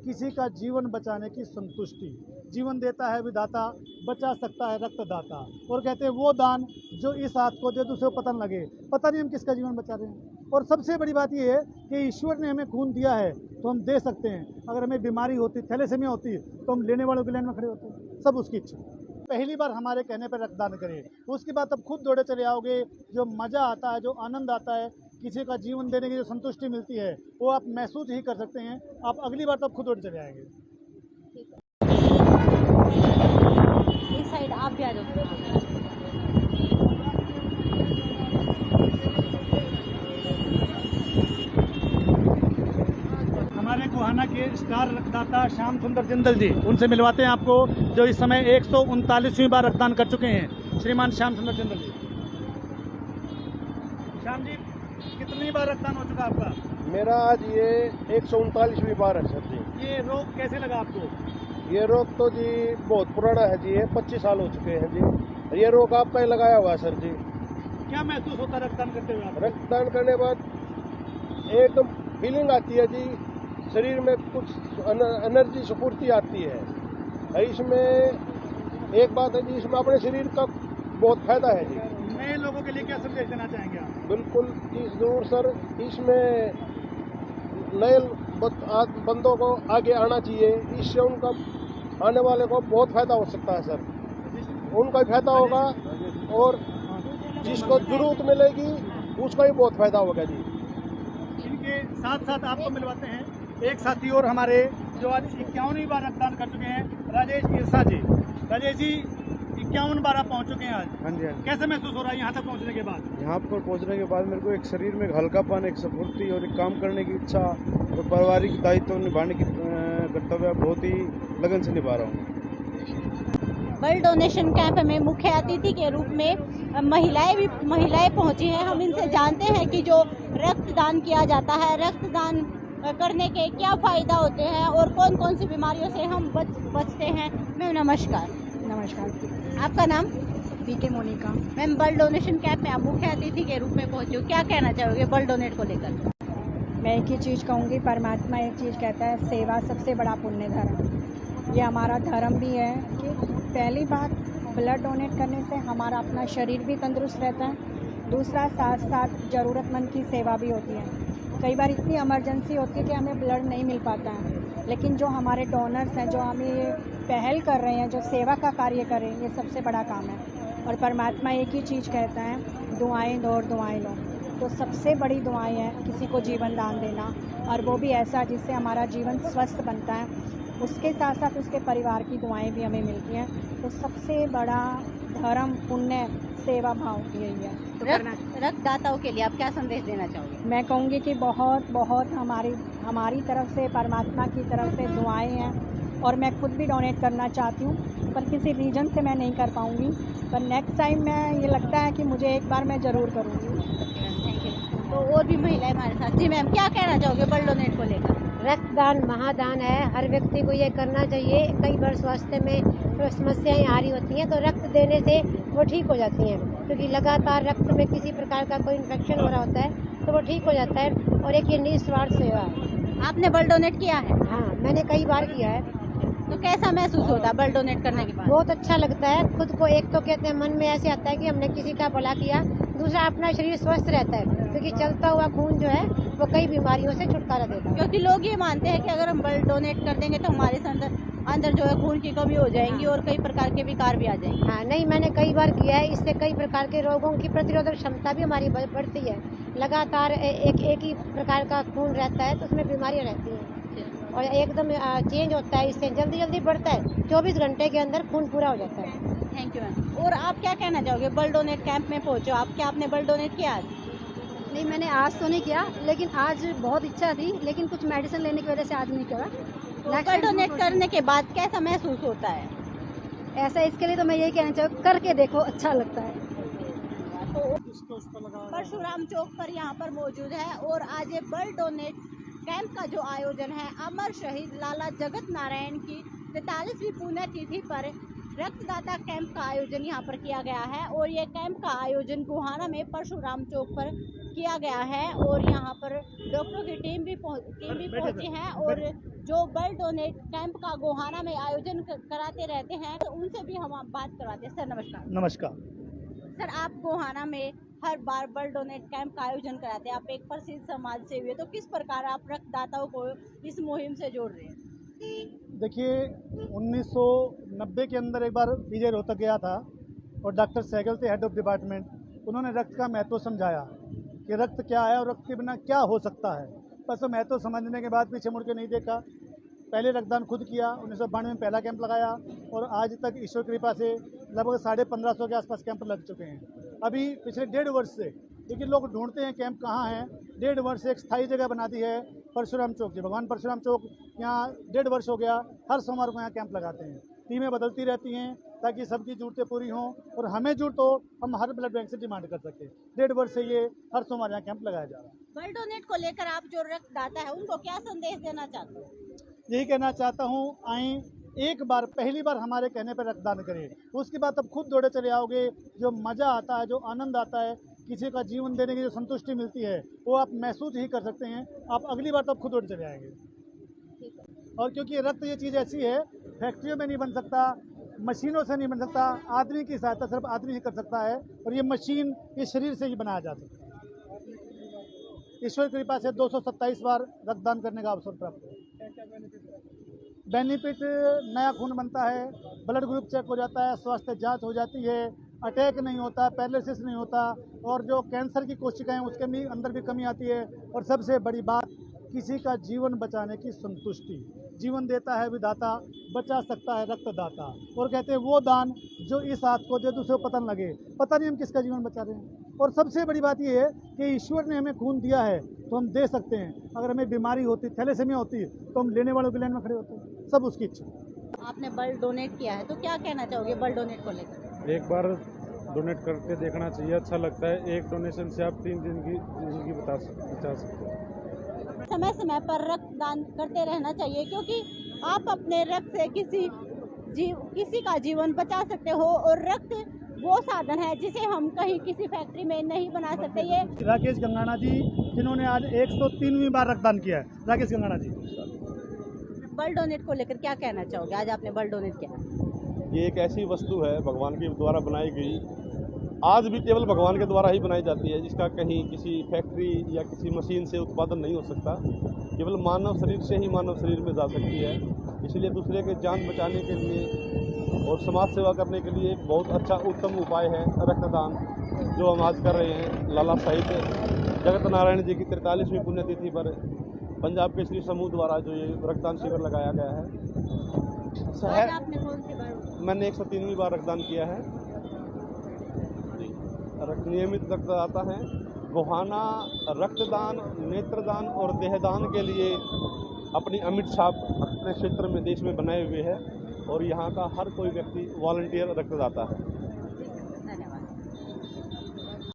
किसी का जीवन बचाने की संतुष्टि। जीवन देता है विधाता, बचा सकता है रक्तदाता। और कहते हैं वो दान जो इस हाथ को दे दूसरे को पता न लगे, पता नहीं हम किसका जीवन बचा रहे हैं। और सबसे बड़ी बात ये है कि ईश्वर ने हमें खून दिया है तो हम दे सकते हैं। अगर हमें बीमारी होती, थैलेसीमिया होती, तो हम लेने वालों की लाइन में खड़े होते। सब उसकी इच्छा। पहली बार हमारे कहने पर रक्तदान करें, उसके बाद तब खुद दौड़े चले आओगे। जो मज़ा आता है, जो आनंद आता है, किसी का जीवन देने की जो संतुष्टि मिलती है, वो आप महसूस ही कर सकते हैं। आप अगली बार तब खुद दौड़े चले आएंगे। इस साइड आप भी आ जाओ। हमारे गोहाना के स्टार रक्तदाता श्याम सुंदर जिंदल जी, उनसे मिलवाते हैं आपको, जो इस समय 139वीं बार रक्तदान कर चुके हैं। श्रीमान श्याम सुंदर जिंदल जी। श्याम जी, कितनी बार रक्तदान हो चुका आपका? मेरा आज ये 139वीं बार है सर जी। ये रोग कैसे लगा आपको? ये रोग तो जी बहुत पुराना है जी, ये 25 साल हो चुके हैं जी। ये रोग आपका ही लगाया हुआ है सर जी। क्या महसूस होता है रक्तदान करते हुए आपको? रक्तदान करने के बाद एकदम फीलिंग आती है जी, शरीर में कुछ एनर्जी स्फूर्ति आती है। इसमें एक बात है जी, इसमें अपने शरीर का बहुत फायदा है जी। नए लोगों के लिए क्या संदेश देना चाहेंगे आप? बिल्कुल जी जरूर सर, इसमें नए बंदों को आगे आना चाहिए। इससे उनका आने वाले को बहुत फायदा हो सकता है सर। उनका ही फायदा होगा और जिसको जरूरत मिलेगी उसका ही बहुत फायदा होगा जी। इनके साथ साथ आपको मिलवाते हैं एक साथी और हमारे, जो आज 51वीं बार रक्तदान कर चुके हैं, राजेश ईर्षा जी। राजेश जी, 51 बार आप पहुंच चुके हैं आज। हाँ जी, हाँ जी। कैसे महसूस हो रहा है यहाँ तक पहुँचने के बाद? यहाँ पर पहुँचने के बाद मेरे को एक शरीर में हल्कापन, एक स्फूर्ति और एक काम करने की इच्छा और पारिवारिक दायित्व निभाने की कर्तव्य बहुत ही लगन से निभा रहा हूँ। ब्लड डोनेशन कैंप में मुख्य अतिथि के रूप में महिलाएं पहुंची हैं। हम इनसे जानते हैं कि जो रक्तदान किया जाता है, रक्तदान करने के क्या फायदा होते हैं और कौन कौन सी बीमारियों से हम बचते हैं। मैम नमस्कार। नमस्कार। आपका नाम? BK Monika. Ma'am, blood donation camp में आप मुख्य अतिथि के रूप में पहुंची हो, क्या कहना चाहोगे ब्लड डोनेट को लेकर? मैं एक ही चीज़ कहूँगी, परमात्मा एक चीज़ कहता है, सेवा सबसे बड़ा पुण्य धर्म। ये हमारा धर्म भी है कि पहली बात ब्लड डोनेट करने से हमारा अपना शरीर भी तंदुरुस्त रहता है, दूसरा साथ साथ ज़रूरतमंद की सेवा भी होती है। कई बार इतनी इमरजेंसी होती है कि हमें ब्लड नहीं मिल पाता है, लेकिन जो हमारे डोनर्स हैं, जो हमें ये पहल कर रहे हैं, जो सेवा का कार्य कर रहे हैं, ये सबसे बड़ा काम है। और परमात्मा एक ही चीज़ कहता है, दुआएं दो और दुआएं लो। तो सबसे बड़ी दुआएं हैं किसी को जीवन दान देना, और वो भी ऐसा जिससे हमारा जीवन स्वस्थ बनता है। उसके साथ साथ उसके परिवार की दुआएं भी हमें मिलती हैं। तो सबसे बड़ा धर्म, पुण्य, सेवा भाव यही है। तो रक्तदाताओं के लिए आप क्या संदेश देना चाहोगे? मैं कहूँगी कि बहुत बहुत हमारी तरफ से, परमात्मा की तरफ से दुआएं हैं। और मैं खुद भी डोनेट करना चाहती हूँ, पर किसी रीजन से मैं नहीं कर पाऊँगी, पर नेक्स्ट टाइम मैं, ये लगता है कि मुझे एक बार मैं ज़रूर करूँगी। Thank you. तो और भी महिलाएं हमारे साथ। जी मैम, क्या कहना चाहोगे ब्लड डोनेट को लेकर? रक्तदान महादान है, हर व्यक्ति को ये करना चाहिए। कई बार स्वास्थ्य में समस्याएं आ रही होती हैं, तो रक्त देने से वो ठीक हो जाती हैं, क्योंकि लगातार रक्त में किसी प्रकार का कोई इन्फेक्शन हो रहा होता है तो वो ठीक हो जाता है। और एक ये निस्वार्थ सेवा है। आपने ब्लड डोनेट किया है? हाँ, मैंने कई बार किया है। तो कैसा महसूस होता है ब्लड डोनेट करने के बाद? बहुत अच्छा लगता है खुद को। एक तो कहते हैं मन में ऐसे आता है कि हमने किसी का भला किया, दूसरा अपना शरीर स्वस्थ रहता है, क्योंकि चलता हुआ खून जो है वो कई बीमारियों से छुटकारा देता है। क्योंकि लोग ये मानते हैं कि अगर हम ब्लड डोनेट कर देंगे तो हमारे अंदर जो है खून की कमी हो जाएंगी और कई प्रकार के विकार भी आ जाएंगे। हाँ, नहीं, मैंने कई बार किया है। इससे कई प्रकार के रोगों की प्रतिरोधक क्षमता भी हमारी बढ़ती है। लगातार एक ही प्रकार का खून रहता है तो उसमें बीमारियाँ रहती हैं और एकदम चेंज होता है। इससे जल्दी बढ़ता है। 24 घंटे के अंदर खून पूरा हो जाता है। Thank you ma'am. और आप क्या कहना चाहोगे? ब्लड डोनेट कैंप में पहुंचो आप, क्या आपने ब्लड डोनेट किया आज? नहीं, मैंने आज तो नहीं किया, लेकिन आज बहुत इच्छा थी, लेकिन कुछ मेडिसिन लेने की वजह से आज नहीं करा। ब्लड डोनेट करने के बाद कैसा महसूस होता है? ऐसा इसके लिए तो मैं यही कहना चाहूँ, करके देखो, अच्छा लगता है। परशुराम चौक पर यहाँ पर मौजूद है और आज ये ब्लड डोनेट कैंप का जो आयोजन है, अमर शहीद लाला जगत नारायण की 43वीं पुण्यतिथि पर रक्तदाता कैंप का आयोजन यहाँ पर किया गया है। और ये कैंप का आयोजन गोहाना में परशुराम चौक पर किया गया है और यहाँ पर डॉक्टरों की टीम भी पहुंची है और जो ब्लड डोनेट कैंप का गोहाना में आयोजन कराते रहते हैं, तो उनसे भी हम बात करवाते हैं। सर नमस्कार। नमस्कार सर, आप गोहाना में हर बार ब्लड डोनेट कैंप का आयोजन कराते हैं, आप एक प्रसिद्ध समाज सेवी है, तो किस प्रकार आप रक्तदाताओं को इस मुहिम से जोड़ रहे हैं? देखिए 1990 के अंदर एक बार विजय रोहतक गया था और डॉक्टर सहगल थे हेड ऑफ डिपार्टमेंट। उन्होंने रक्त का महत्व समझाया कि रक्त क्या है और रक्त के बिना क्या हो सकता है। बस वो महत्व समझने के बाद पीछे मुड़ के नहीं देखा। पहले रक्तदान खुद किया, 1992 में पहला कैंप लगाया और आज तक ईश्वर कृपा से लगभग 1550 के आसपास कैंप लग चुके हैं। अभी पिछले 1.5 वर्ष से, लेकिन लोग ढूंढते हैं कैंप कहाँ है। 1.5 वर्ष से एक स्थायी जगह बना दी है परशुराम चौक जी, भगवान परशुराम चौक। यहाँ 1.5 वर्ष हो गया, हर सोमवार को यहाँ कैंप लगाते हैं। टीमें बदलती रहती हैं ताकि सबकी जरूरतें पूरी हों और हमें जरूरत हो हम हर ब्लड बैंक से डिमांड कर सकें। 1.5 वर्ष से ये हर सोमवार यहाँ कैंप लगाया जा रहा है। ब्लड डोनेट को लेकर आप जो रक्तदाता है उनको क्या संदेश देना चाहते हो? यही कहना चाहता हूँ, आएँ एक बार, पहली बार हमारे कहने पर रक्तदान करें, उसके बाद अब खुद दौड़े चले आओगे। जो मज़ा आता है, जो आनंद आता है, किसी का जीवन देने की जो संतुष्टि मिलती है, वो आप महसूस ही कर सकते हैं। आप अगली बार तब खुद दौड़े चले आएंगे। और क्योंकि रक्त ये चीज़ ऐसी है, फैक्ट्रियों में नहीं बन सकता, मशीनों से नहीं बन सकता, आदमी की सहायता सिर्फ आदमी ही कर सकता है और ये मशीन इस शरीर से ही बनाया जा सकता है। ईश्वर की कृपा से 227 बार रक्तदान करने का अवसर प्राप्त है। बेनिफिट, नया खून बनता है, ब्लड ग्रुप चेक हो जाता है, स्वास्थ्य जांच हो जाती है, अटैक नहीं होता, पैरालिसिस नहीं होता और जो कैंसर की कोशिकाएं उसके भी अंदर भी कमी आती है। और सबसे बड़ी बात, किसी का जीवन बचाने की संतुष्टि। जीवन देता है विधाता, बचा सकता है रक्तदाता। और कहते हैं वो दान जो इस हाथ को दे दूसरे को पता न लगे। पता नहीं हम किसका जीवन बचा रहे हैं। और सबसे बड़ी बात ये है कि ईश्वर ने हमें खून दिया है तो हम दे सकते हैं। अगर हमें बीमारी होती, थैलेसीमिया होती, तो हम लेने वालों की लाइन में खड़े होते। सब उसकी इच्छा। आपने ब्लड डोनेट किया है, तो क्या कहना चाहोगे ब्लड डोनेट को लेकर? एक बार डोनेट करके देखना चाहिए, अच्छा लगता है। एक डोनेशन से आप 3 दिन की जिंदगी बचा सकते हैं। समय समय पर रक्तदान करते रहना चाहिए, क्योंकि आप अपने रक्त से किसी का जीवन बचा सकते हो। और रक्त वो साधन है जिसे हम कहीं किसी फैक्ट्री में नहीं बना सकते। ये राकेश गंगाना जी, जिन्होंने आज 103वीं बार रक्तदान किया है। राकेश गंगाना जी, ब्लड डोनेट को लेकर क्या कहना चाहोगे? आज आपने ब्लड डोनेट किया। ये एक ऐसी वस्तु है भगवान के द्वारा बनाई गई, आज भी केवल भगवान के द्वारा ही बनाई जाती है, जिसका कहीं किसी फैक्ट्री या किसी मशीन से उत्पादन नहीं हो सकता। केवल मानव शरीर से ही मानव शरीर में जा सकती है। इसलिए दूसरे के जान बचाने के लिए और समाज सेवा करने के लिए एक बहुत अच्छा उत्तम उपाय है रक्तदान, जो हम आज कर रहे हैं। लाला साहिब जगत नारायण जी की 43वीं पुण्यतिथि पर पंजाब केसरी समूह द्वारा जो ये रक्तदान शिविर लगाया गया है। आपने कौन सी बार? मैंने 103वीं बार रक्तदान किया है। नियमित रक्तदाता हैं। गोहाना रक्तदान, नेत्रदान और देहदान के लिए अपनी अमिट छाप अपने क्षेत्र में, देश में बनाए हुए है और यहाँ का हर कोई व्यक्ति वॉलंटियर रक्तदाता है।